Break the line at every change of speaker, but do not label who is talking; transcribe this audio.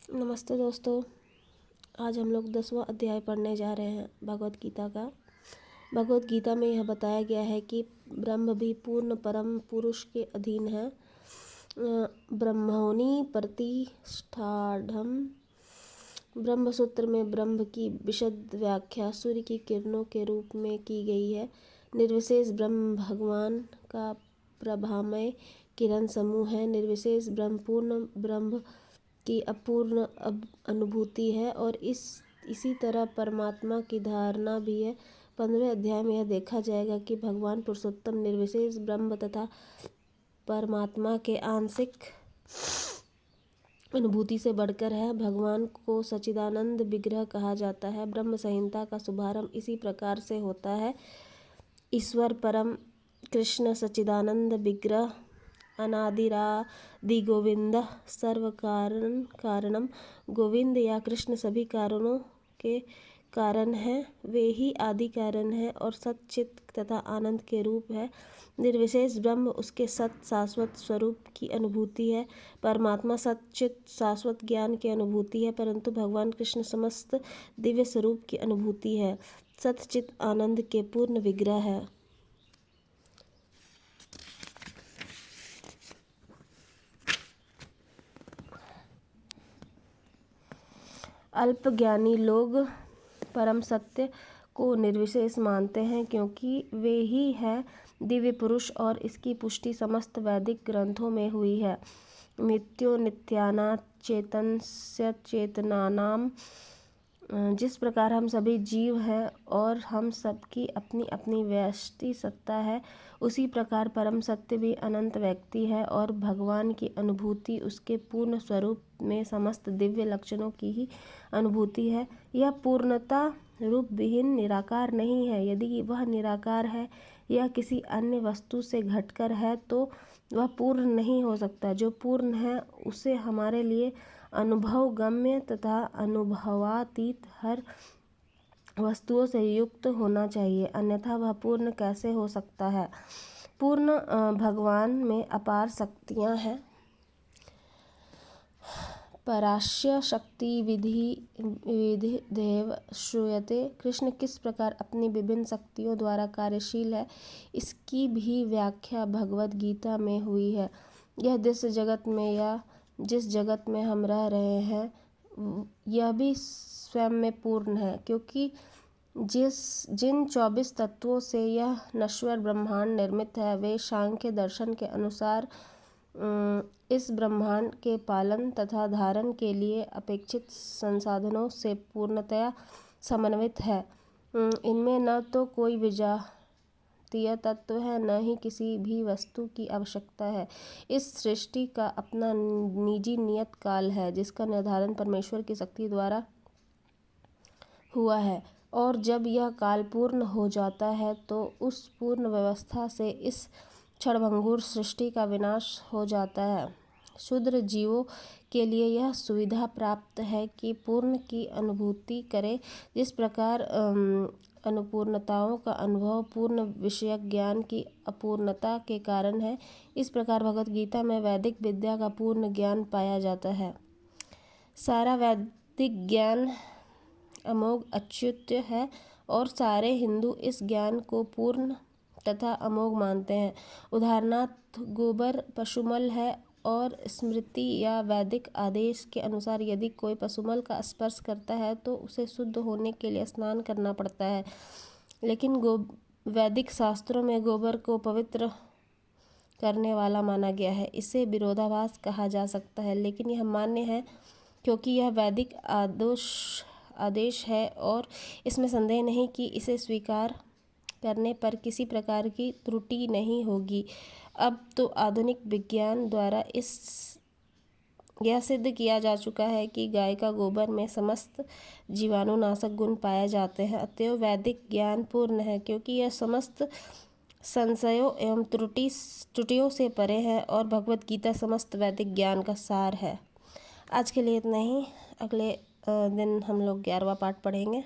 नमस्ते दोस्तों। आज हम लोग 10वां अध्याय पढ़ने जा रहे हैं भगवत गीता का। भगवत गीता में यह बताया गया है कि ब्रह्म भी पूर्ण परम पुरुष के अधीन है। ब्रह्मणि प्रतिष्ठाढ़ ब्रह्म सूत्र में ब्रह्म की विशद व्याख्या सूर्य की किरणों के रूप में की गई है। निर्विशेष ब्रह्म भगवान का प्रभामय किरण समूह है। निर्विशेष ब्रह्म पूर्ण ब्रह्म की अपूर्ण अनुभूति है और इसी तरह परमात्मा की धारणा भी है। 15वें अध्याय में यह देखा जाएगा कि भगवान पुरुषोत्तम निर्विशेष ब्रह्म तथा परमात्मा के आंशिक अनुभूति से बढ़कर है। भगवान को सच्चिदानंद विग्रह कहा जाता है। ब्रह्म संहिता का शुभारंभ इसी प्रकार से होता है। ईश्वर परम कृष्ण सच्चिदानंद विग्रह अनादिरादि गोविंदः सर्व कारणम। गोविंद या कृष्ण सभी कारणों के कारण हैं। वे ही आदि कारण हैं और सच्चित तथा आनंद के रूप है। निर्विशेष ब्रह्म उसके सत शाश्वत स्वरूप की अनुभूति है। परमात्मा सच्चित शाश्वत ज्ञान की अनुभूति है, परंतु भगवान कृष्ण समस्त दिव्य स्वरूप की अनुभूति है। सच्चित आनंद के पूर्ण विग्रह है। अल्पज्ञानी लोग परम सत्य को निर्विशेष मानते हैं क्योंकि वे ही है दिव्य पुरुष और इसकी पुष्टि समस्त वैदिक ग्रंथों में हुई है। मृत्यो नित्याना चेतनस्य चेतनानाम। जिस प्रकार हम सभी जीव हैं और हम सबकी अपनी अपनी व्यष्टि सत्ता है, उसी प्रकार परम सत्य भी अनंत व्यक्ति है और भगवान की अनुभूति उसके पूर्ण स्वरूप में समस्त दिव्य लक्षणों की ही अनुभूति है। यह पूर्णता रूप विहीन निराकार नहीं है। यदि वह निराकार है या किसी अन्य वस्तु से घटकर है तो वह पूर्ण नहीं हो सकता। जो पूर्ण है उसे हमारे लिए अनुभव गम्य तथा अनुभवातीत हर वस्तुओं से युक्त होना चाहिए, अन्यथा वह पूर्ण कैसे हो सकता है। पूर्ण भगवान में अपार शक्तियाँ हैं। परास्य शक्ति विधिदेव श्रूयते। कृष्ण किस प्रकार अपनी विभिन्न शक्तियों द्वारा कार्यशील है, इसकी भी व्याख्या भगवद गीता में हुई है। यह दृश्य जगत में या जिस जगत में हम रह रहे हैं यह भी स्वयं में पूर्ण है, क्योंकि जिन 24 तत्वों से यह नश्वर ब्रह्मांड निर्मित है वे सांख्य दर्शन के अनुसार इस ब्रह्मांड के पालन तथा धारण के लिए अपेक्षित संसाधनों से पूर्णतया समन्वित है। इनमें न तो कोई विजातीय तत्व है, न ही किसी भी वस्तु की आवश्यकता है। इस सृष्टि का अपना निजी नियत काल है, जिसका निर्धारण परमेश्वर की शक्ति द्वारा हुआ है, और जब यह काल पूर्ण हो जाता है तो उस पूर्ण व्यवस्था से इस क्षणभंगुर सृष्टि का विनाश हो जाता है। शूद्र जीवों के लिए यह सुविधा प्राप्त है कि पूर्ण की अनुभूति करें। जिस प्रकार अनुपूर्णताओं का अनुभव पूर्ण विषयक ज्ञान की अपूर्णता के कारण है, इस प्रकार भगवद गीता में वैदिक विद्या का पूर्ण ज्ञान पाया जाता है। सारा वैदिक ज्ञान अमोघ अच्युत है और सारे हिंदू इस ज्ञान को पूर्ण तथा अमोघ मानते हैं। उदाहरणार्थ गोबर पशुमल है और स्मृति या वैदिक आदेश के अनुसार यदि कोई पशुमल का स्पर्श करता है तो उसे शुद्ध होने के लिए स्नान करना पड़ता है, लेकिन वैदिक शास्त्रों में गोबर को पवित्र करने वाला माना गया है। इसे विरोधाभास कहा जा सकता है, लेकिन यह मान्य है क्योंकि यह वैदिक आदेश है और इसमें संदेह नहीं कि इसे स्वीकार करने पर किसी प्रकार की त्रुटि नहीं होगी। अब तो आधुनिक विज्ञान द्वारा यह सिद्ध किया जा चुका है कि गाय का गोबर में समस्त जीवाणुनाशक गुण पाए जाते हैं। अतएव वैदिक ज्ञान पूर्ण है, क्योंकि यह समस्त संशयों एवं त्रुटियों से परे है और भगवद गीता समस्त वैदिक ज्ञान का सार है। आज के लिए इतना ही। अगले दिन हम लोग 11वां पाठ पढ़ेंगे।